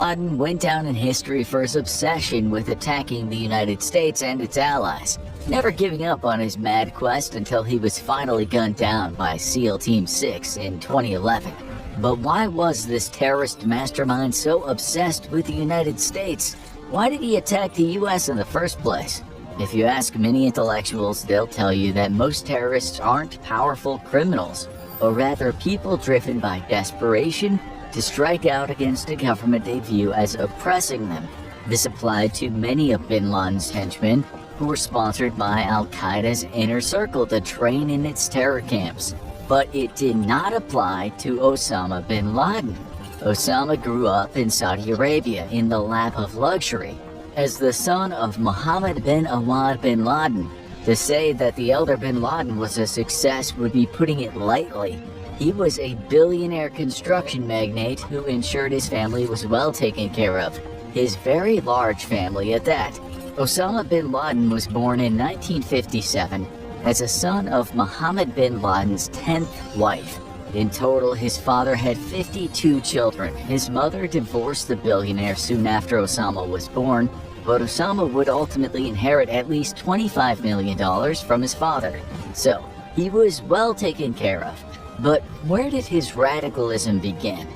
Laden went down in history for his obsession with attacking the United States and its allies, never giving up on his mad quest until he was finally gunned down by SEAL Team 6 in 2011. But why was this terrorist mastermind so obsessed with the United States? Why did he attack the US in the first place? If you ask many intellectuals, they'll tell you that most terrorists aren't powerful criminals, or rather people driven by desperation to strike out against a government they view as oppressing them. This applied to many of bin Laden's henchmen, who were sponsored by al-Qaeda's inner circle to train in its terror camps. But it did not apply to Usama bin Laden. Osama grew up in Saudi Arabia in the lap of luxury. As the son of Mohammed bin Awad bin Laden, to say that the elder bin Laden was a success would be putting it lightly. He was a billionaire construction magnate who ensured his family was well taken care of, his very large family at that. Osama bin Laden was born in 1957 as a son of Mohammed bin Laden's 10th wife. In total, his father had 52 children. His mother divorced the billionaire soon after Osama was born, but Osama would ultimately inherit at least $25 million from his father. So, he was well taken care of. But where did his radicalism begin?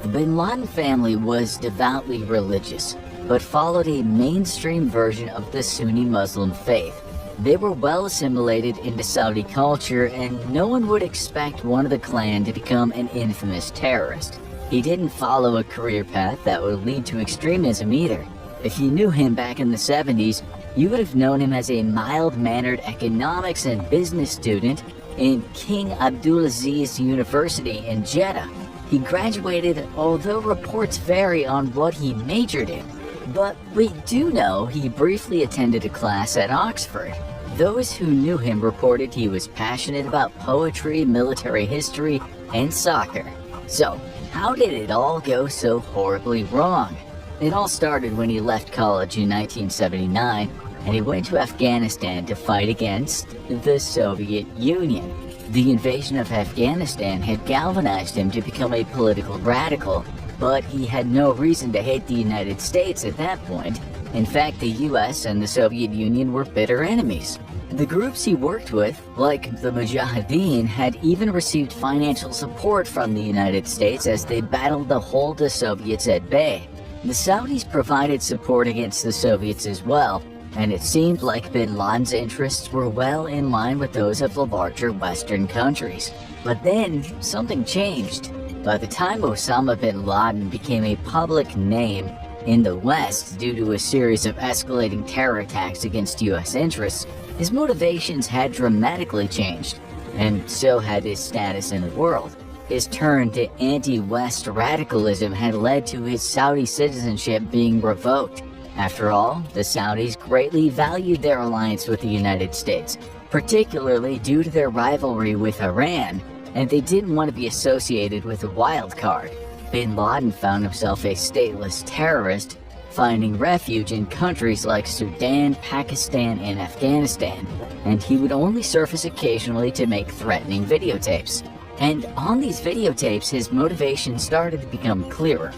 The bin Laden family was devoutly religious, but followed a mainstream version of the Sunni Muslim faith. They were well assimilated into Saudi culture, and no one would expect one of the clan to become an infamous terrorist. He didn't follow a career path that would lead to extremism either. If you knew him back in the 70s, you would have known him as a mild-mannered economics and business student in King Abdulaziz University in Jeddah. He graduated, although reports vary on what he majored in. But we do know he briefly attended a class at Oxford. Those who knew him reported he was passionate about poetry, military history, and soccer. So, how did it all go so horribly wrong? It all started when he left college in 1979, and he went to Afghanistan to fight against the Soviet Union. The invasion of Afghanistan had galvanized him to become a political radical, but he had no reason to hate the United States at that point. In fact, the US and the Soviet Union were bitter enemies. The groups he worked with, like the Mujahideen, had even received financial support from the United States as they battled to hold the Soviets at bay. The Saudis provided support against the Soviets as well, and it seemed like bin Laden's interests were well in line with those of the larger Western countries. But then, something changed. By the time Osama bin Laden became a public name in the West due to a series of escalating terror attacks against US interests, his motivations had dramatically changed, and so had his status in the world. His turn to anti-West radicalism had led to his Saudi citizenship being revoked. After all, the Saudis greatly valued their alliance with the United States, particularly due to their rivalry with Iran, and they didn't want to be associated with a wild card. Bin Laden found himself a stateless terrorist, finding refuge in countries like Sudan, Pakistan, and Afghanistan, and he would only surface occasionally to make threatening videotapes. And on these videotapes, his motivation started to become clearer.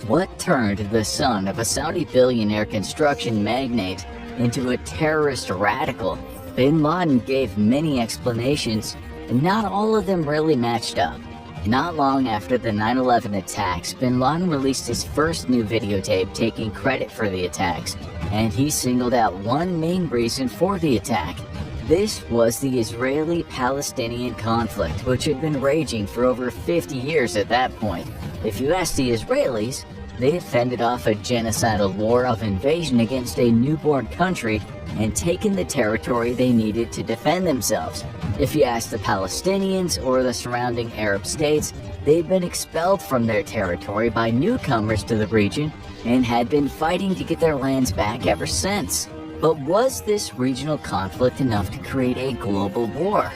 What turned the son of a Saudi billionaire construction magnate into a terrorist radical? Bin Laden gave many explanations, and not all of them really matched up. Not long after the 9/11 attacks, bin Laden released his first new videotape taking credit for the attacks, and he singled out one main reason for the attack. This was the Israeli-Palestinian conflict, which had been raging for over 50 years at that point. If you ask the Israelis, they had fended off a genocidal war of invasion against a newborn country and taken the territory they needed to defend themselves. If you ask the Palestinians or the surrounding Arab states, they'd been expelled from their territory by newcomers to the region and had been fighting to get their lands back ever since. But was this regional conflict enough to create a global war?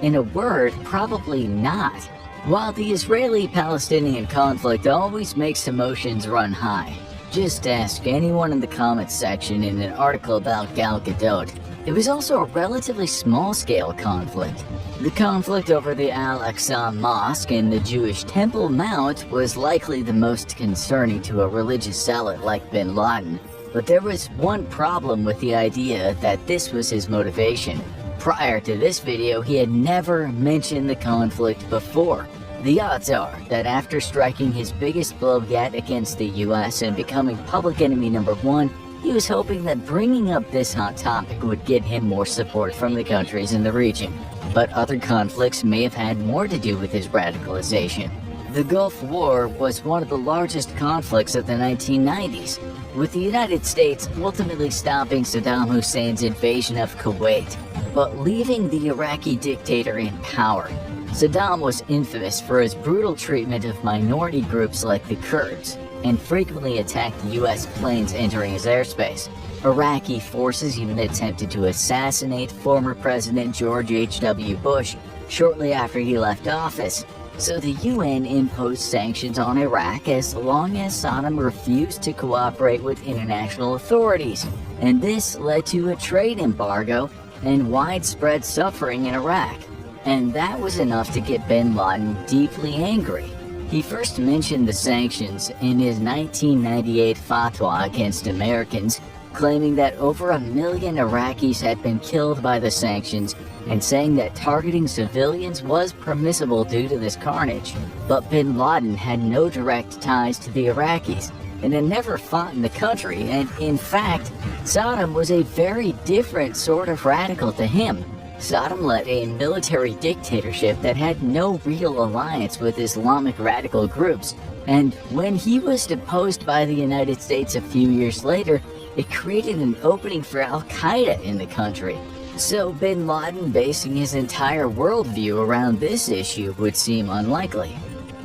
In a word, probably not. While the Israeli-Palestinian conflict always makes emotions run high, just ask anyone in the comments section in an article about Gal Gadot. It was also a relatively small-scale conflict. The conflict over the Al-Aqsa Mosque and the Jewish Temple Mount was likely the most concerning to a religious zealot like bin Laden, but there was one problem with the idea that this was his motivation. Prior to this video, he had never mentioned the conflict before. The odds are that after striking his biggest blow yet against the US and becoming public enemy number one, he was hoping that bringing up this hot topic would get him more support from the countries in the region. But other conflicts may have had more to do with his radicalization. The Gulf War was one of the largest conflicts of the 1990s, with the United States ultimately stopping Saddam Hussein's invasion of Kuwait, but leaving the Iraqi dictator in power. Saddam was infamous for his brutal treatment of minority groups like the Kurds, and frequently attacked US planes entering his airspace. Iraqi forces even attempted to assassinate former President George H.W. Bush shortly after he left office, so the UN imposed sanctions on Iraq as long as Saddam refused to cooperate with international authorities, and this led to a trade embargo and widespread suffering in Iraq. And that was enough to get bin Laden deeply angry. He first mentioned the sanctions in his 1998 fatwa against Americans, claiming that over 1 million Iraqis had been killed by the sanctions and saying that targeting civilians was permissible due to this carnage. But bin Laden had no direct ties to the Iraqis and had never fought in the country, and in fact, Saddam was a very different sort of radical to him. Saddam led a military dictatorship that had no real alliance with Islamic radical groups, and when he was deposed by the United States a few years later, it created an opening for al-Qaeda in the country. So bin Laden basing his entire worldview around this issue would seem unlikely.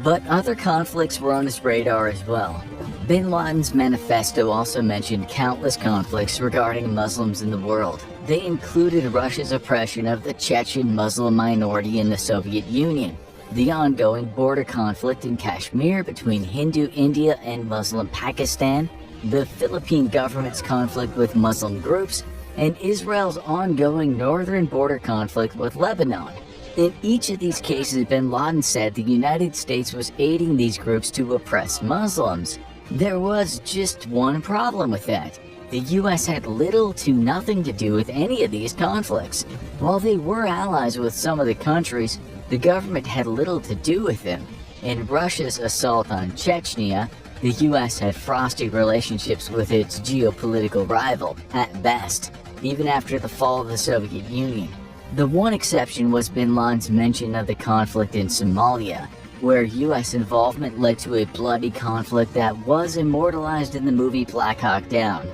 But other conflicts were on his radar as well. Bin Laden's manifesto also mentioned countless conflicts regarding Muslims in the world. They included Russia's oppression of the Chechen Muslim minority in the Soviet Union, the ongoing border conflict in Kashmir between Hindu India and Muslim Pakistan, the Philippine government's conflict with Muslim groups, and Israel's ongoing northern border conflict with Lebanon. In each of these cases, bin Laden said the United States was aiding these groups to oppress Muslims. There was just one problem with that. The US had little to nothing to do with any of these conflicts. While they were allies with some of the countries, the government had little to do with them. In Russia's assault on Chechnya, the US had frosty relationships with its geopolitical rival, at best, even after the fall of the Soviet Union. The one exception was bin Laden's mention of the conflict in Somalia, where US involvement led to a bloody conflict that was immortalized in the movie Black Hawk Down.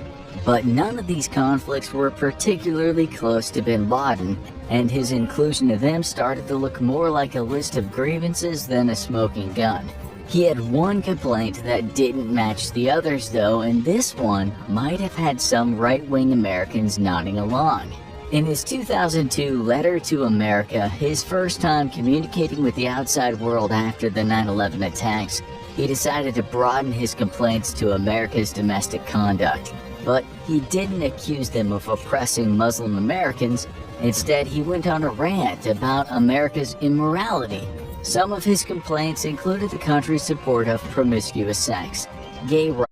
But none of these conflicts were particularly close to bin Laden, and his inclusion of them started to look more like a list of grievances than a smoking gun. He had one complaint that didn't match the others though, and this one might have had some right-wing Americans nodding along. In his 2002 letter to America, his first time communicating with the outside world after the 9/11 attacks, he decided to broaden his complaints to America's domestic conduct. But he didn't accuse them of oppressing Muslim Americans. Instead, he went on a rant about America's immorality. Some of his complaints included the country's support of promiscuous sex, gay rights,